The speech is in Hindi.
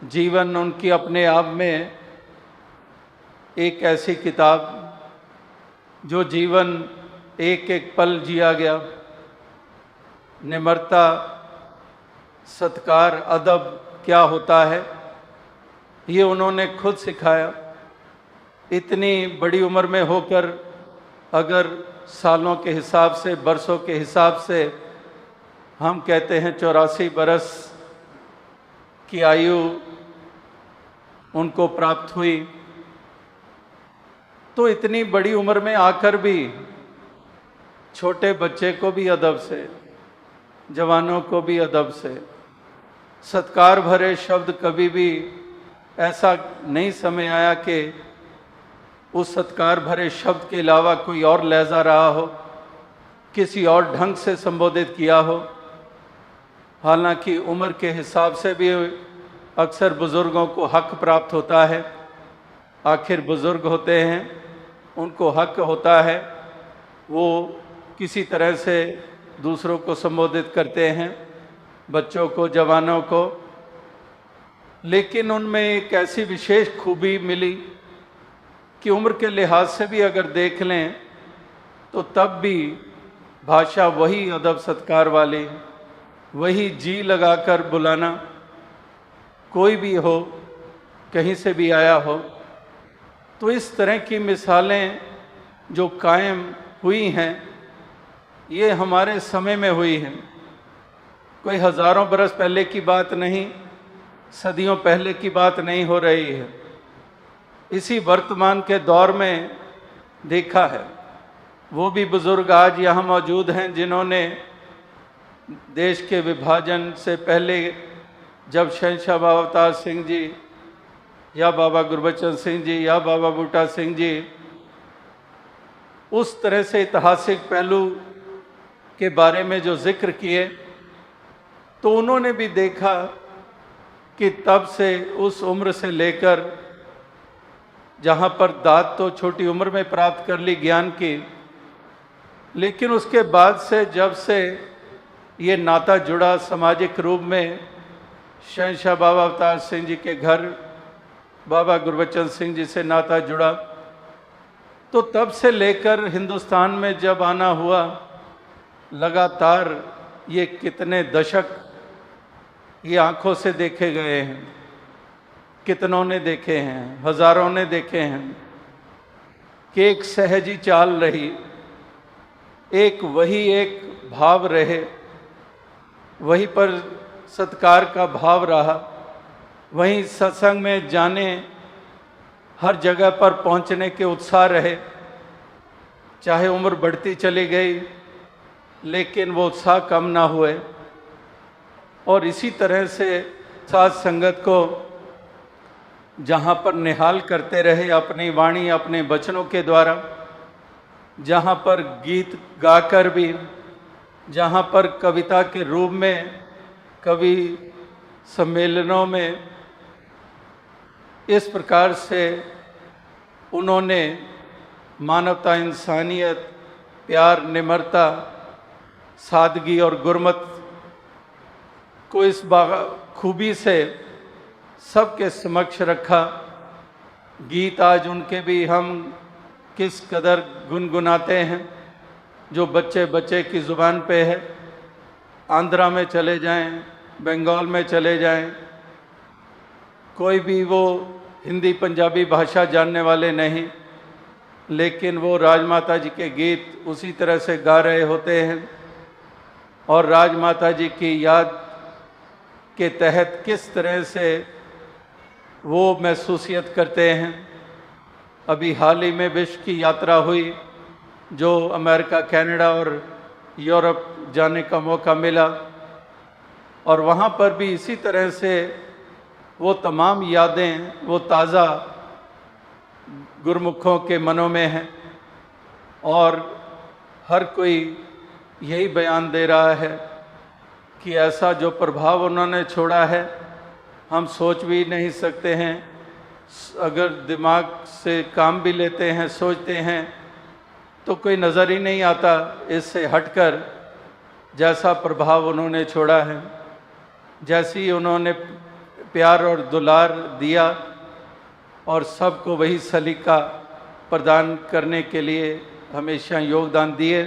जीवन उनकी अपने आप में एक ऐसी किताब जो जीवन एक एक पल जिया गया, निम्रता, सत्कार, अदब क्या होता है ये उन्होंने खुद सिखाया। इतनी बड़ी उम्र में होकर अगर सालों के हिसाब से, बरसों के हिसाब से हम कहते हैं 84 बरस की आयु उनको प्राप्त हुई, तो इतनी बड़ी उम्र में आकर भी छोटे बच्चे को भी अदब से, जवानों को भी अदब से, सत्कार भरे शब्द कभी भी ऐसा नहीं समय आया कि उस सत्कार भरे शब्द के अलावा कोई और लहजा रहा हो, किसी और ढंग से संबोधित किया हो। हालांकि उम्र के हिसाब से भी अक्सर बुज़ुर्गों को हक प्राप्त होता है, आखिर बुज़ुर्ग होते हैं, उनको हक होता है, वो किसी तरह से दूसरों को संबोधित करते हैं, बच्चों को, जवानों को। लेकिन उनमें एक ऐसी विशेष खूबी मिली कि उम्र के लिहाज से भी अगर देख लें तो तब भी भाषा वही अदब सत्कार वाली, वही जी लगाकर बुलाना, कोई भी हो, कहीं से भी आया हो। तो इस तरह की मिसालें जो कायम हुई हैं ये हमारे समय में हुई हैं, कोई हज़ारों बरस पहले की बात नहीं, सदियों पहले की बात नहीं हो रही है। इसी वर्तमान के दौर में देखा है। वो भी बुज़ुर्ग आज यहाँ मौजूद हैं जिन्होंने देश के विभाजन से पहले, जब शहंशाह बाबा अवतार सिंह जी या बाबा गुरबचन सिंह जी या बाबा बूटा सिंह जी उस तरह से ऐतिहासिक पहलू के बारे में जो जिक्र किए, तो उन्होंने भी देखा कि तब से, उस उम्र से लेकर, जहाँ पर दाद तो छोटी उम्र में प्राप्त कर ली ज्ञान की, लेकिन उसके बाद से जब से ये नाता जुड़ा सामाजिक रूप में, शहंशाह बाबा अवतार सिंह जी के घर बाबा गुरबचन सिंह जी से नाता जुड़ा, तो तब से लेकर हिंदुस्तान में जब आना हुआ, लगातार ये कितने दशक ये आंखों से देखे गए हैं, कितनों ने देखे हैं, हजारों ने देखे हैं कि एक सहजी चाल रही, एक वही एक भाव रहे, वहीं पर सत्कार का भाव रहा, वहीं सत्संग में जाने, हर जगह पर पहुंचने के उत्साह रहे। चाहे उम्र बढ़ती चली गई लेकिन वो उत्साह कम ना हुए। और इसी तरह से साथ संगत को जहाँ पर निहाल करते रहे अपनी वाणी, अपने वचनों के द्वारा, जहाँ पर गीत गाकर भी, जहाँ पर कविता के रूप में कवि सम्मेलनों में, इस प्रकार से उन्होंने मानवता, इंसानियत, प्यार, निम्रता, सादगी और गुरमत को इस खूबी से सबके समक्ष रखा। गीत आज उनके भी हम किस कदर गुनगुनाते हैं, जो बच्चे बच्चे की ज़ुबान पे है। आंध्रा में चले जाएं, बंगाल में चले जाएं, कोई भी वो हिंदी पंजाबी भाषा जानने वाले नहीं, लेकिन वो राजमाता जी के गीत उसी तरह से गा रहे होते हैं और राजमाता जी की याद के तहत किस तरह से वो महसूसियत करते हैं। अभी हाल ही में विश्व की यात्रा हुई, जो अमेरिका, कनाडा और यूरोप जाने का मौका मिला, और वहाँ पर भी इसी तरह से वो तमाम यादें, वो ताज़ा गुरमुखों के मनों में हैं और हर कोई यही बयान दे रहा है कि ऐसा जो प्रभाव उन्होंने छोड़ा है हम सोच भी नहीं सकते हैं। अगर दिमाग से काम भी लेते हैं, सोचते हैं, तो कोई नज़र ही नहीं आता इससे हटकर जैसा प्रभाव उन्होंने छोड़ा है। जैसी उन्होंने प्यार और दुलार दिया और सबको वही सलीका प्रदान करने के लिए हमेशा योगदान दिए।